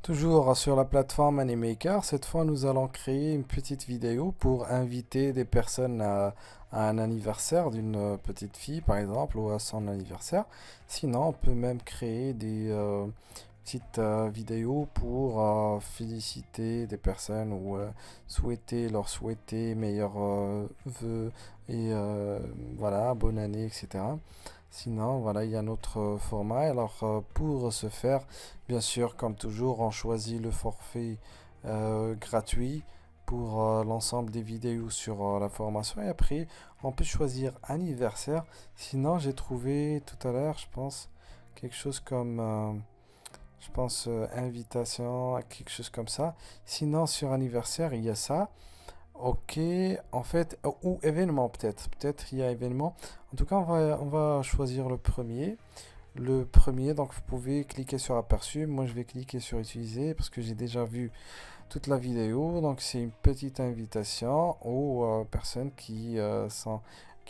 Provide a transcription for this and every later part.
Toujours sur la plateforme Animaker, cette fois nous allons créer une petite vidéo pour inviter des personnes à un anniversaire d'une petite fille par exemple ou à son anniversaire. Sinon, on peut même créer des petites vidéos pour féliciter des personnes ou leur souhaiter meilleurs vœux et voilà, bonne année, etc. Sinon, voilà, il y a notre format. Alors, pour ce faire, bien sûr, comme toujours, on choisit le forfait gratuit pour l'ensemble des vidéos sur la formation. Et après, on peut choisir anniversaire. Sinon, j'ai trouvé tout à l'heure, je pense, quelque chose comme, invitation, quelque chose comme ça. Sinon, sur anniversaire, il y a ça. Ok, en fait, ou événement peut-être. Peut-être il y a événement. En tout cas, on va choisir le premier. Le premier, donc vous pouvez cliquer sur aperçu. Moi, je vais cliquer sur utiliser parce que j'ai déjà vu toute la vidéo. Donc, c'est une petite invitation aux personnes qui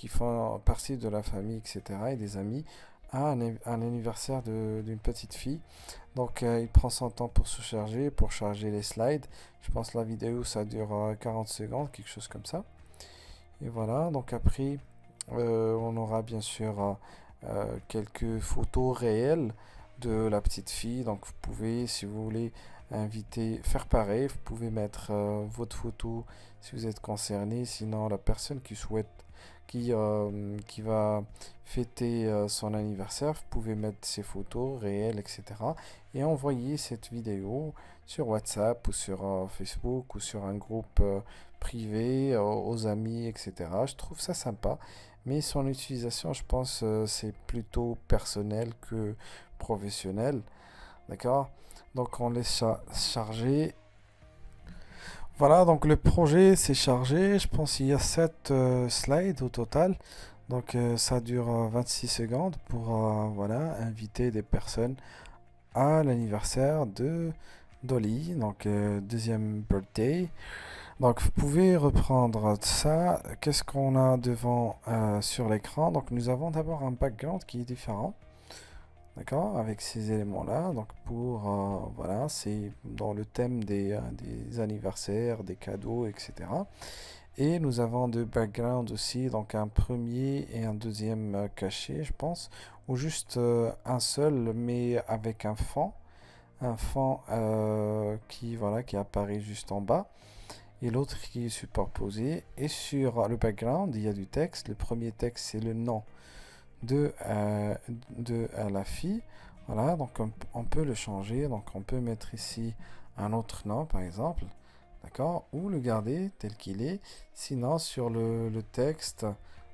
font partie de la famille, etc. et des amis à un anniversaire d'une petite fille. Donc, il prend son temps pour se charger, pour charger les slides. Je pense que la vidéo, ça dure 40 secondes, quelque chose comme ça. Et voilà, donc après, on aura bien sûr quelques photos réelles de la petite fille. Donc vous pouvez, si vous voulez, inviter, faire pareil. Vous pouvez mettre votre photo si vous êtes concerné. Sinon, la personne qui souhaite, qui va fêter son anniversaire, vous pouvez mettre ses photos réelles, etc. Et envoyer cette vidéo sur WhatsApp ou sur Facebook ou sur un groupe privé aux amis, etc. Je trouve ça sympa. Mais son utilisation, je pense, c'est plutôt personnel que professionnel. D'accord? Donc on laisse charger. Voilà, donc le projet s'est chargé. Je pense qu'il y a 7 slides au total. Donc ça dure 26 secondes pour voilà, inviter des personnes à l'anniversaire de Dolly, donc deuxième birthday. Donc vous pouvez reprendre ça. Qu'est-ce qu'on a devant sur l'écran? Donc nous avons d'abord un background qui est différent. D'accord? Avec ces éléments-là. Donc pour voilà, c'est dans le thème des anniversaires, des cadeaux, etc. Et nous avons deux backgrounds aussi, donc un premier et un deuxième caché, je pense, ou juste un seul, mais avec un fond qui voilà qui apparaît juste en bas et l'autre qui est superposé. Et sur le background, il y a du texte. Le premier texte, c'est le nom de, euh, de la fille. Voilà, donc on peut le changer. Donc on peut mettre ici un autre nom, par exemple. D'accord? Ou le garder tel qu'il est. Sinon, sur le texte,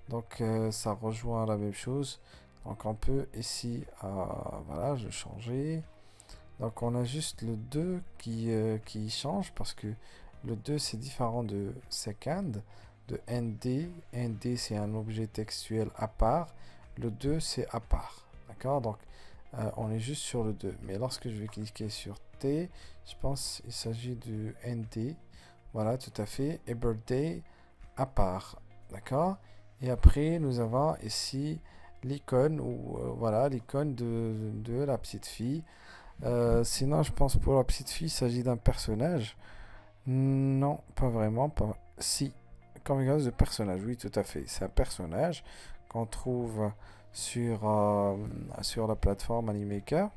donc ça rejoint la même chose. Donc on peut ici, voilà, je vais changer. Donc on a juste le 2 qui change parce que le 2 c'est différent de second, de ND. ND c'est un objet textuel à part. Le 2 c'est à part. D'accord? Donc on est juste sur le 2. Mais lorsque je vais cliquer sur T, je pense qu'il s'agit du ND. Voilà, tout à fait. Et birthday à part. D'accord? Et après, nous avons ici l'icône ou voilà l'icône de la petite fille. Sinon, je pense pour la petite fille, il s'agit d'un personnage. Non, pas vraiment. Pas... Si, configuration de personnage, oui, tout à fait. C'est un personnage qu'on trouve sur la plateforme Animaker.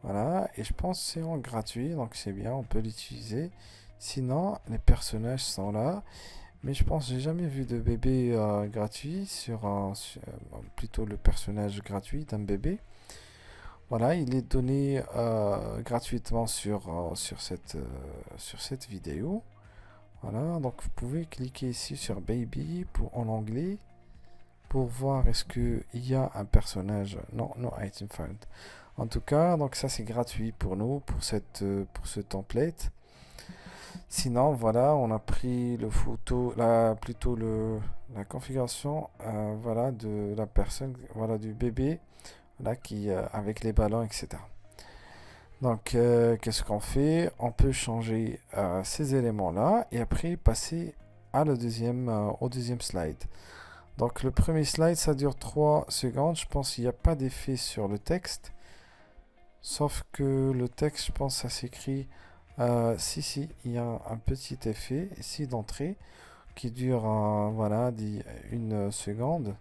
Voilà, et je pense que c'est en gratuit, donc c'est bien, on peut l'utiliser. Sinon, les personnages sont là, mais je pense que j'ai jamais vu de bébé gratuit plutôt le personnage gratuit d'un bébé. Voilà, il est donné gratuitement sur cette vidéo. Voilà, donc vous pouvez cliquer ici sur Baby en anglais pour voir est-ce qu'il y a un personnage. Non, no item found. En tout cas, donc ça c'est gratuit pour nous, pour ce template. Sinon, voilà, on a pris le photo, plutôt la configuration, voilà, de la personne, voilà, du bébé, là, avec les ballons, etc. Donc, qu'est-ce qu'on fait? On peut changer ces éléments-là et après passer au deuxième slide. Donc, le premier slide, ça dure 3 secondes. Je pense qu'il n'y a pas d'effet sur le texte. Sauf que le texte, je pense, ça s'écrit... si, il y a un petit effet ici d'entrée qui dure, voilà, une seconde.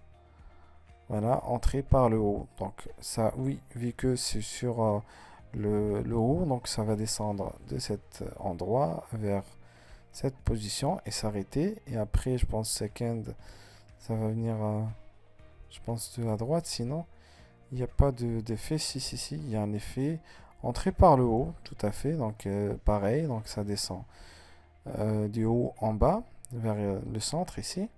Voilà, entrée par le haut. Donc ça, oui, vu que c'est sur le haut, donc ça va descendre de cet endroit vers cette position et s'arrêter. Et après, je pense, second, ça va venir, je pense, de la droite. Sinon, il n'y a pas d'effet. Si, il y a un effet. Entrée par le haut, tout à fait. Donc pareil, donc ça descend du haut en bas, vers le centre ici.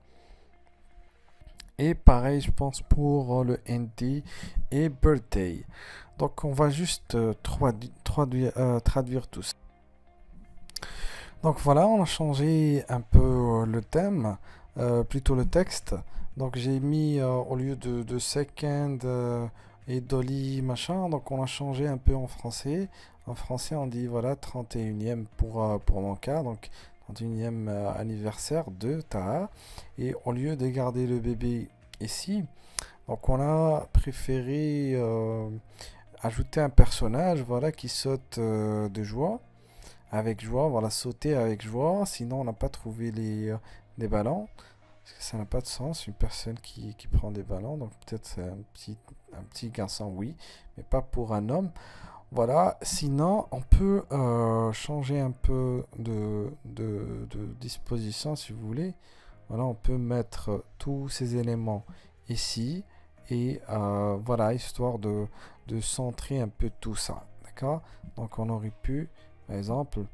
Et pareil, je pense, pour le ND et birthday. Donc on va juste traduire tout ça. Donc voilà, on a changé un peu le thème, plutôt le texte. Donc j'ai mis au lieu de second et Dolly machin, donc on a changé un peu en français. En français on dit voilà 31e pour mon cas, donc 31e anniversaire de Taha. Et au lieu de garder le bébé ici, donc on a préféré ajouter un personnage voilà, qui saute de joie avec joie, voilà, sauter avec joie, sinon on n'a pas trouvé les ballons, parce que ça n'a pas de sens, une personne qui prend des ballons, donc peut-être c'est un petit garçon, oui, mais pas pour un homme. Voilà, sinon on peut changer un peu de disposition si vous voulez. Voilà, on peut mettre tous ces éléments ici, et voilà, histoire de centrer un peu tout ça, d'accord? Donc on aurait pu par exemple,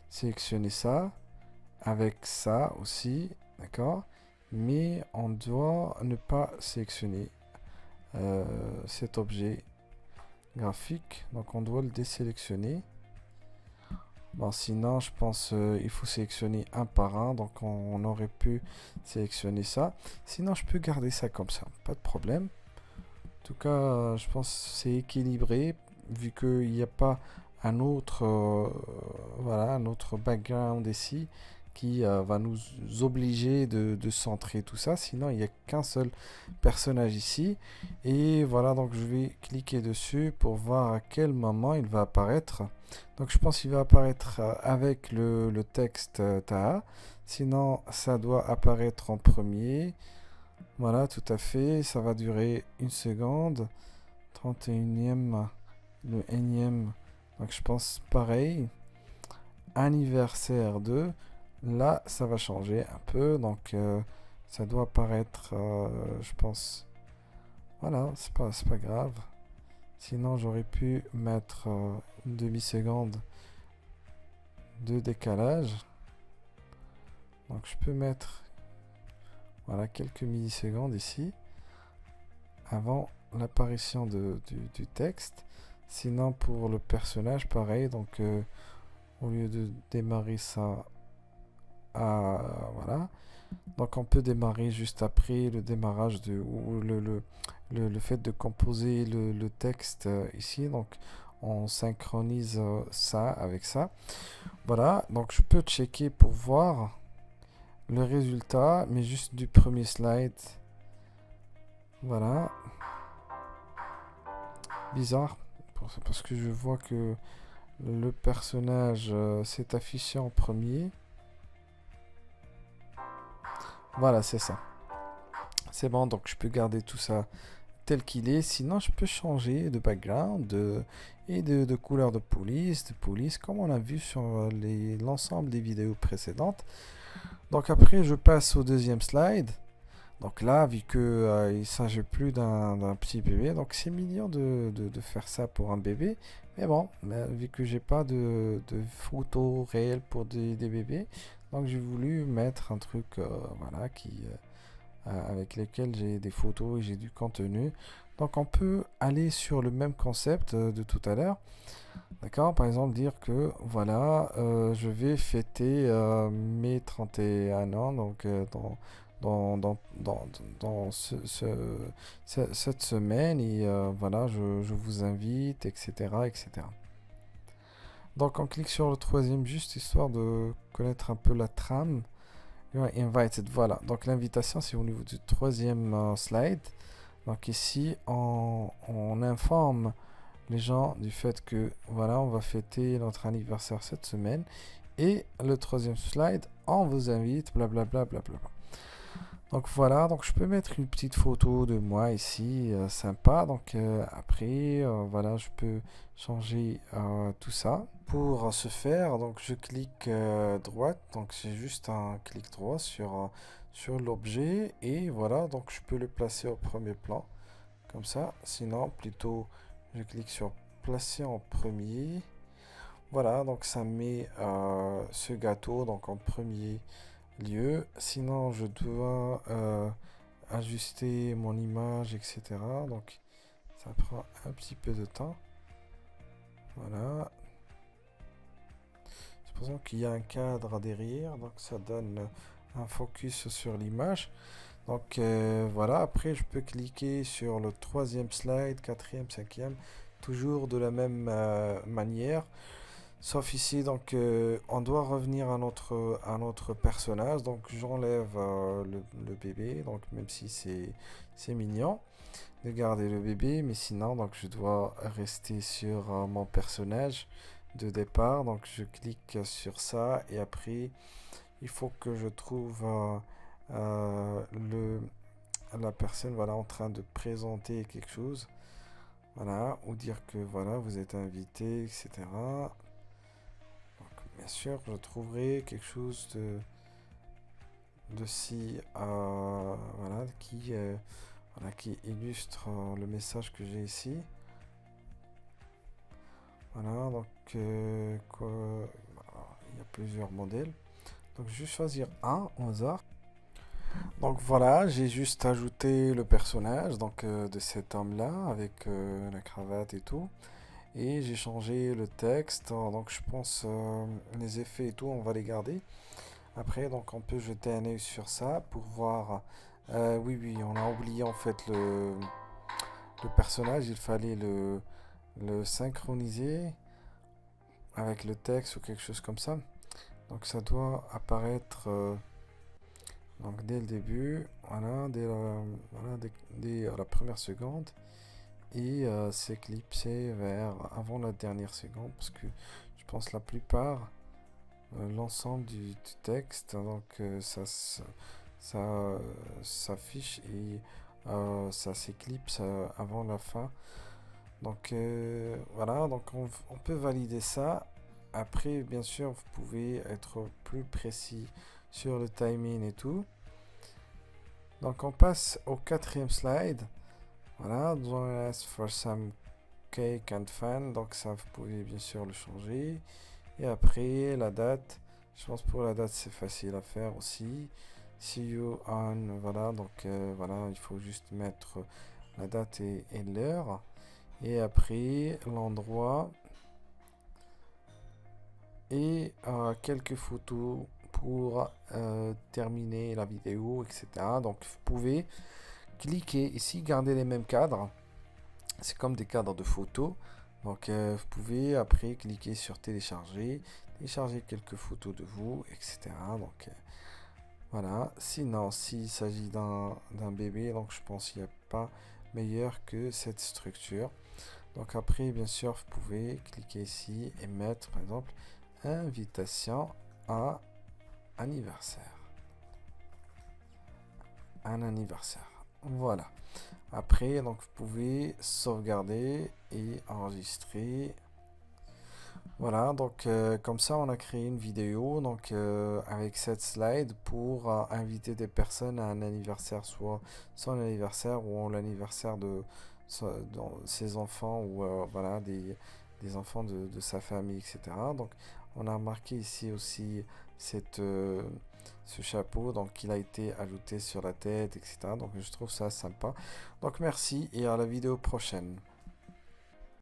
sélectionner ça avec ça aussi, d'accord? Mais on doit ne pas sélectionner cet objet graphique, donc on doit le désélectionner. Bon, sinon, je pense il faut sélectionner un par un, donc on aurait pu sélectionner ça. Sinon, je peux garder ça comme ça, pas de problème. En tout cas, je pense que c'est équilibré, vu qu'il n'y a pas un autre, voilà, un autre background ici qui va nous obliger de centrer tout ça. Sinon, il n'y a qu'un seul personnage ici. Et voilà, donc je vais cliquer dessus pour voir à quel moment il va apparaître. Donc je pense qu'il va apparaître avec le texte Taha. Sinon, ça doit apparaître en premier. Voilà, tout à fait. Ça va durer une seconde. 31e, le énième. Donc je pense pareil. Anniversaire 2. Là, ça va changer un peu. Donc ça doit apparaître, je pense. Voilà, c'est pas grave. Sinon, j'aurais pu mettre une demi-seconde de décalage. Donc je peux mettre, voilà, quelques millisecondes ici avant l'apparition du texte. Sinon, pour le personnage, pareil. Donc au lieu de démarrer ça voilà, donc on peut démarrer juste après le démarrage ou le fait de composer le texte ici. Donc on synchronise ça avec ça. Voilà, donc je peux checker pour voir le résultat, mais juste du premier slide. Voilà. Bizarre, parce que je vois que le personnage s'est affiché en premier. Voilà, c'est ça. C'est bon, donc je peux garder tout ça tel qu'il est. Sinon, je peux changer de background et de couleur de police, comme on a vu sur l'ensemble des vidéos précédentes. Donc après, je passe au deuxième slide. Donc là, vu que il s'agit plus d'un petit bébé, donc c'est mignon de faire ça pour un bébé. Mais bon, vu que j'ai pas de photos réelles pour des bébés, donc j'ai voulu mettre un truc voilà, avec lesquels j'ai des photos et j'ai du contenu. Donc on peut aller sur le même concept de tout à l'heure. D'accord, par exemple dire que voilà, je vais fêter mes 31 ans, donc dans cette semaine, et voilà, je vous invite, etc., etc. Donc on clique sur le troisième, juste histoire de connaître un peu la trame. You are invited, voilà. Donc l'invitation, c'est au niveau du troisième slide. Donc ici, on informe les gens du fait que, voilà, on va fêter notre anniversaire cette semaine. Et le troisième slide, on vous invite, blablabla, blablabla. Donc voilà, donc je peux mettre une petite photo de moi ici, sympa. Donc après, voilà, je peux changer tout ça. Pour ce faire, donc je clique droite, donc c'est juste un clic droit sur l'objet et voilà, donc je peux le placer au premier plan, comme ça. Sinon, plutôt, je clique sur placer en premier. Voilà, donc ça met ce gâteau donc en premier lieu. Sinon, je dois ajuster mon image, etc. Donc, ça prend un petit peu de temps. Voilà. C'est pour ça qu'il y a un cadre derrière. Donc, ça donne un focus sur l'image. Donc, voilà. Après, je peux cliquer sur le troisième slide, quatrième, cinquième. Toujours de la même manière. Sauf ici, donc on doit revenir à notre personnage. Donc j'enlève le bébé, donc même si c'est mignon de garder le bébé, mais sinon donc je dois rester sur mon personnage de départ. Donc je clique sur ça et après il faut que je trouve la personne voilà en train de présenter quelque chose. Voilà, ou dire que voilà vous êtes invité, etc. Bien sûr, je trouverai quelque chose de si voilà qui illustre le message que j'ai ici. Voilà, donc il y a plusieurs modèles. Donc je vais choisir un au hasard. Donc voilà, j'ai juste ajouté le personnage donc de cet homme-là avec la cravate et tout. Et j'ai changé le texte. Donc je pense les effets et tout, on va les garder. Après, donc on peut jeter un œil sur ça pour voir. Oui, on a oublié en fait le personnage. Il fallait le synchroniser avec le texte ou quelque chose comme ça. Donc ça doit apparaître donc dès le début, voilà, dès la première seconde. Et s'éclipser vers avant la dernière seconde parce que je pense la plupart l'ensemble du texte donc ça s'affiche et ça s'éclipse avant la fin donc voilà donc on peut valider ça après bien sûr vous pouvez être plus précis sur le timing et tout donc on passe au quatrième slide. Voilà, join us for some cake and fun. Donc ça, vous pouvez bien sûr le changer. Et après, la date. Je pense pour la date, c'est facile à faire aussi. See you on. Voilà, donc voilà, il faut juste mettre la date et l'heure. Et après, l'endroit. Et quelques photos pour terminer la vidéo, etc. Donc vous pouvez cliquez ici, gardez les mêmes cadres. C'est comme des cadres de photos. Donc vous pouvez après cliquer sur télécharger, télécharger quelques photos de vous, etc. Donc voilà. Sinon, s'il s'agit d'un bébé, donc je pense qu'il n'y a pas meilleur que cette structure. Donc après, bien sûr, vous pouvez cliquer ici et mettre par exemple invitation à anniversaire. Un anniversaire. Voilà. Après, donc vous pouvez sauvegarder et enregistrer. Voilà, donc comme ça, on a créé une vidéo donc avec cette slide pour inviter des personnes à un anniversaire, soit son anniversaire ou l'anniversaire de ses enfants ou voilà des enfants de sa famille, etc. Donc, on a marqué ici aussi ce chapeau, donc il a été ajouté sur la tête, etc. Donc je trouve ça sympa. Donc merci et à la vidéo prochaine.